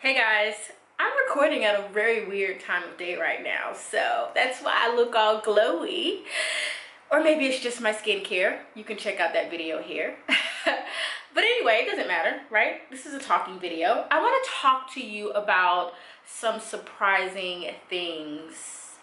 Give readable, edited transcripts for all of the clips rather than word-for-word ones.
Hey guys, I'm recording at a very weird time of day right now, so that's why I look all glowy. Or maybe it's just my skincare. You can check out that video here. But anyway, it doesn't matter, right? This is a talking video. I want to talk to you about some surprising things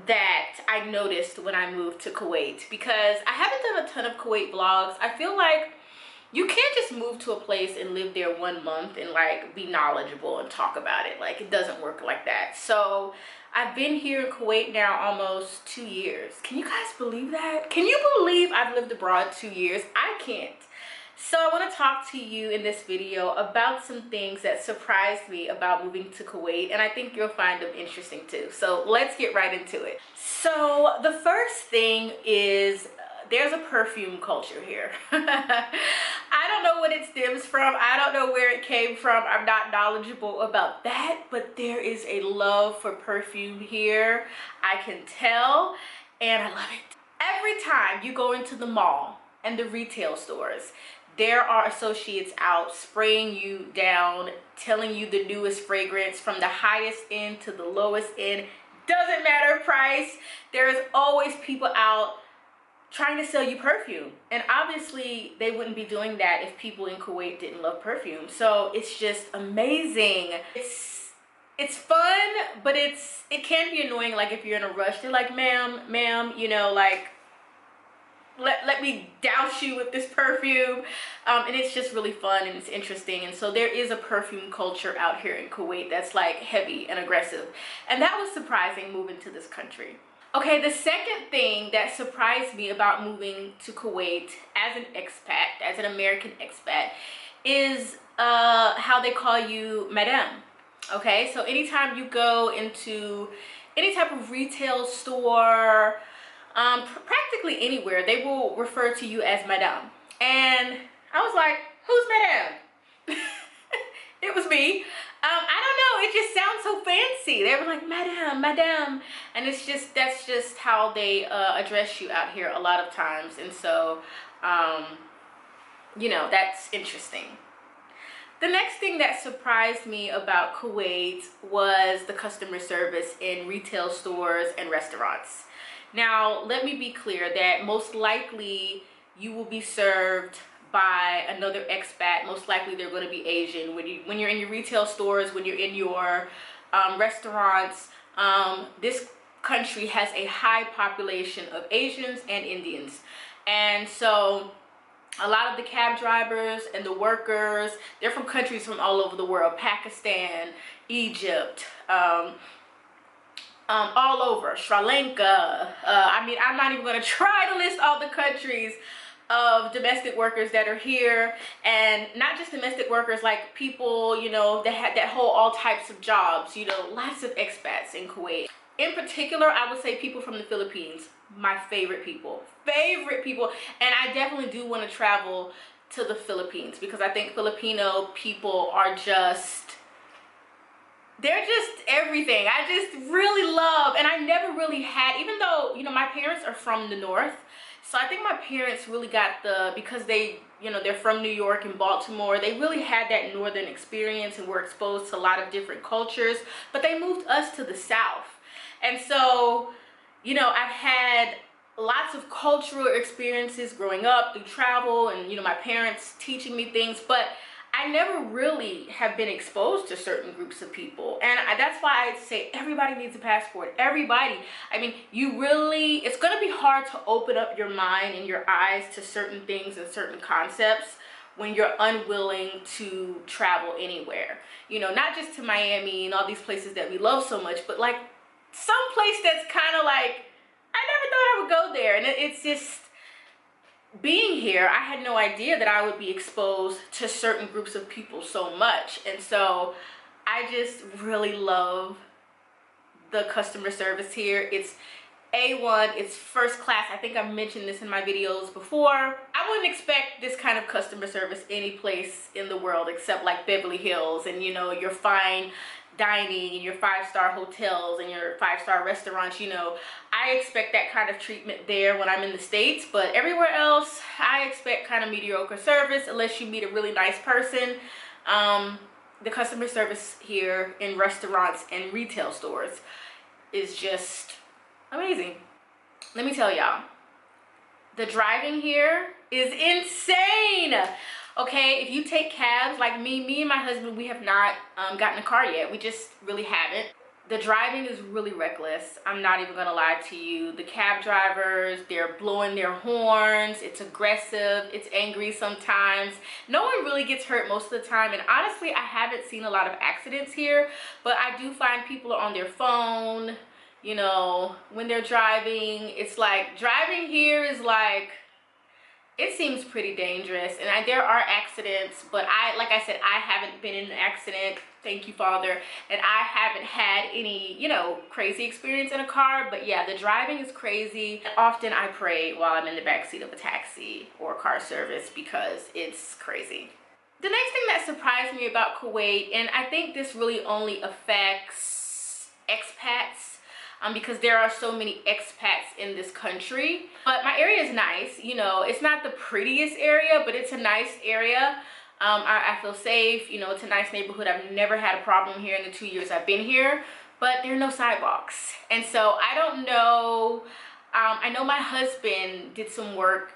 that I noticed when I moved to Kuwait, because I haven't done a ton of Kuwait vlogs. I feel like you can't just move to a place and live there 1 month and like be knowledgeable and talk about it. Like, it doesn't work like that. So I've been here in Kuwait now almost 2 years. Can you guys believe that? Can you believe I've lived abroad 2 years? I can't. So I want to talk to you in this video about some things that surprised me about moving to Kuwait, and I think you'll find them interesting too. So let's get right into it. So the first thing is there's a perfume culture here. I don't know what it stems from. I don't know where it came from. I'm not knowledgeable about that, but there is a love for perfume here. I can tell, and I love it. Every time you go into the mall and the retail stores, there are associates out spraying you down, telling you the newest fragrance from the highest end to the lowest end. Doesn't matter price. There's always people out trying to sell you perfume, and obviously they wouldn't be doing that if people in Kuwait didn't love perfume. So it's just amazing. It's fun, but it can be annoying. Like, if you're in a rush, they're like, ma'am, you know, like, let me douse you with this perfume. And it's just really fun and it's interesting. And so there is a perfume culture out here in Kuwait that's like heavy and aggressive, and that was surprising moving to this country. Okay, the second thing that surprised me about moving to Kuwait as an expat, as an American expat, is how they call you madame. Okay, so anytime you go into any type of retail store, practically anywhere, they will refer to you as madame. And I was like, who's madame? It was me. I don't know, it just sounds so fancy. They were like, madame, and that's just how they address you out here a lot of times. And so you know, that's interesting. The next thing that surprised me about Kuwait was the customer service in retail stores and restaurants. Now, let me be clear that most likely you will be served by another expat. Most likely they're going to be Asian. When you're in your retail stores, when you're in your restaurants, this country has a high population of Asians and Indians. And so a lot of the cab drivers and the workers, they're from countries from all over the world: Pakistan, Egypt, all over, Sri Lanka. I mean, I'm not even going to try to list all the countries of domestic workers that are here. And not just domestic workers, like people, you know, that hold all types of jobs, you know, lots of expats in Kuwait. In particular, I would say people from the Philippines, my favorite people, and I definitely do want to travel to the Philippines, because I think Filipino people are they're just everything. I just really love, and I never really had, even though, you know, my parents are from the north, so I think my parents really got because they, you know, they're from New York and Baltimore, they really had that northern experience and were exposed to a lot of different cultures, but they moved us to the south. And so, you know, I've had lots of cultural experiences growing up through travel and, you know, my parents teaching me things, but I never really have been exposed to certain groups of people. And that's why I say everybody needs a passport. Everybody. I mean, it's going to be hard to open up your mind and your eyes to certain things and certain concepts when you're unwilling to travel anywhere. You know, not just to Miami and all these places that we love so much, but like some place that's kind of like, I never thought I would go there. And it's just, being here, I had no idea that I would be exposed to certain groups of people so much. And so I just really love the customer service here. It's A1, it's first class. I think I've mentioned this in my videos before. I wouldn't expect this kind of customer service any place in the world except like Beverly Hills and, you know, your fine dining and your 5-star hotels and your 5-star restaurants. You know, I expect that kind of treatment there when I'm in the States, but everywhere else I expect kind of mediocre service unless you meet a really nice person. the customer service here in restaurants and retail stores is just amazing. Let me tell y'all, the driving here is insane. Okay, if you take cabs like me and my husband, we have not gotten a car yet. We just really haven't. The driving is really reckless. I'm not even gonna lie to you. The cab drivers, they're blowing their horns. It's aggressive, it's angry sometimes. No one really gets hurt most of the time. And honestly, I haven't seen a lot of accidents here, but I do find people are on their phone, you know, when they're driving. It's like, driving here is like, it seems pretty dangerous. And there are accidents, but like I said, I haven't been in an accident, thank you, Father, and I haven't had any, you know, crazy experience in a car. But yeah, the driving is crazy. Often I pray while I'm in the backseat of a taxi or car service because it's crazy. The next thing that surprised me about Kuwait, and I think this really only affects expats, because there are so many expats in this country. But my area is nice, you know, it's not the prettiest area, but it's a nice area. I feel safe, you know, it's a nice neighborhood. I've never had a problem here in the 2 years I've been here, but there are no sidewalks. And so I don't know, I know my husband did some work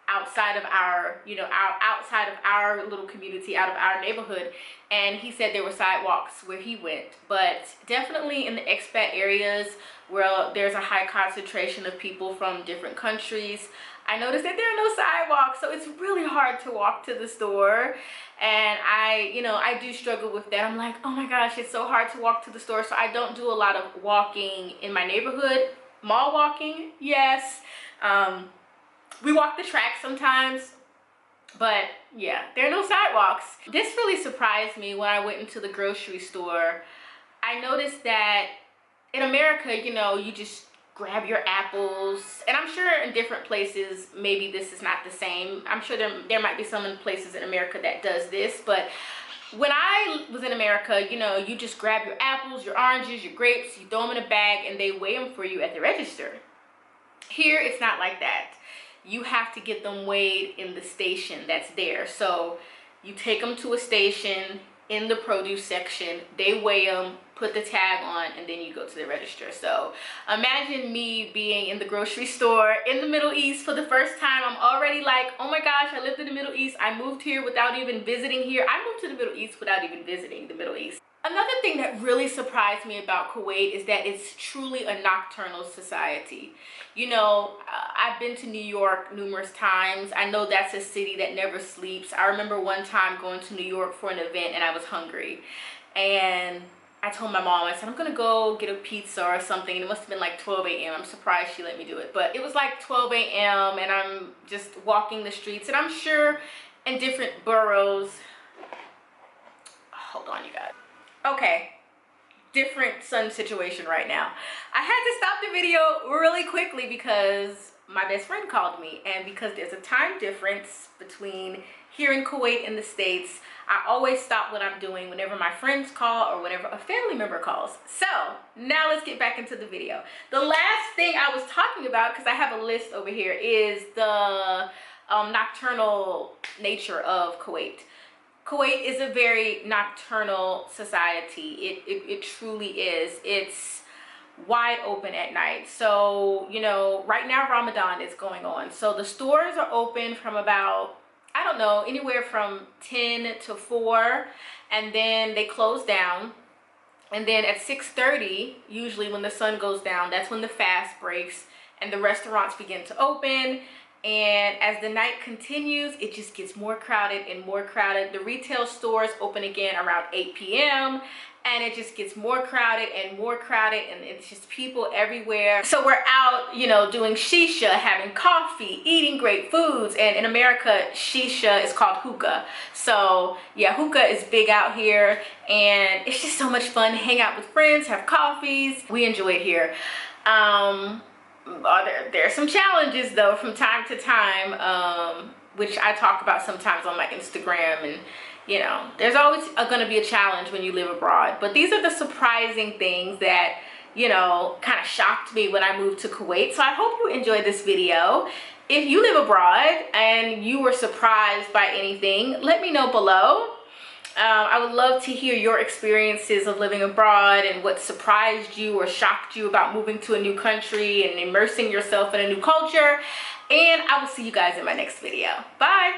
outside of our, you know, outside of our little community, out of our neighborhood, and he said there were sidewalks where he went. But definitely in the expat areas where there's a high concentration of people from different countries, I noticed that there are no sidewalks, so it's really hard to walk to the store. And I do struggle with that. I'm like, oh my gosh, it's so hard to walk to the store. So I don't do a lot of walking in my neighborhood. Mall walking, yes. We walk the track sometimes, but yeah, there are no sidewalks. This really surprised me when I went into the grocery store. I noticed that in America, you know, you just grab your apples, and I'm sure in different places maybe this is not the same. I'm sure there might be some places in America that does this, but when I was in America, you know, you just grab your apples, your oranges, your grapes, you throw them in a bag, and they weigh them for you at the register. Here, it's not like that. You have to get them weighed in the station that's there. So you take them to a station in the produce section, they weigh them, put the tag on, and then you go to the register. So imagine me being in the grocery store in the Middle East for the first time. I'm already like, oh my gosh, I lived in the Middle East. I moved here without even visiting here. I moved to the Middle East without even visiting the Middle East. Another thing that really surprised me about Kuwait is that it's truly a nocturnal society. You know, I've been to New York numerous times. I know that's a city that never sleeps. I remember one time going to New York for an event and I was hungry. And I told my mom, I said, I'm gonna go get a pizza or something. And it must have been like 12 a.m. I'm surprised she let me do it. But it was like 12 a.m. and I'm just walking the streets. And I'm sure in different boroughs, hold on, you guys. Okay, different sun situation right now. I had to stop the video really quickly because my best friend called me, and because there's a time difference between here in Kuwait and the States, I always stop what I'm doing whenever my friends call or whenever a family member calls. So now let's get back into the video. The last thing I was talking about, because I have a list over here, is the nocturnal nature of Kuwait. Kuwait is a very nocturnal society. It truly is. It's wide open at night. So, you know, right now Ramadan is going on. So the stores are open from about, I don't know, anywhere from 10 to 4, and then they close down. And then at 6:30, usually when the sun goes down, that's when the fast breaks and the restaurants begin to open. And as the night continues, it just gets more crowded and more crowded. The retail stores open again around 8 p.m. and it just gets more crowded and more crowded, and it's just people everywhere. So we're out, you know, doing shisha, having coffee, eating great foods. And in America, shisha is called hookah. So yeah, hookah is big out here, and it's just so much fun to hang out with friends, have coffees. We enjoy it here. There are some challenges though from time to time, which I talk about sometimes on my Instagram, and you know, there's always going to be a challenge when you live abroad. But these are the surprising things that, you know, kind of shocked me when I moved to Kuwait. So I hope you enjoyed this video. If you live abroad and you were surprised by anything, let me know below. I would love to hear your experiences of living abroad and what surprised you or shocked you about moving to a new country and immersing yourself in a new culture. And I will see you guys in my next video. Bye.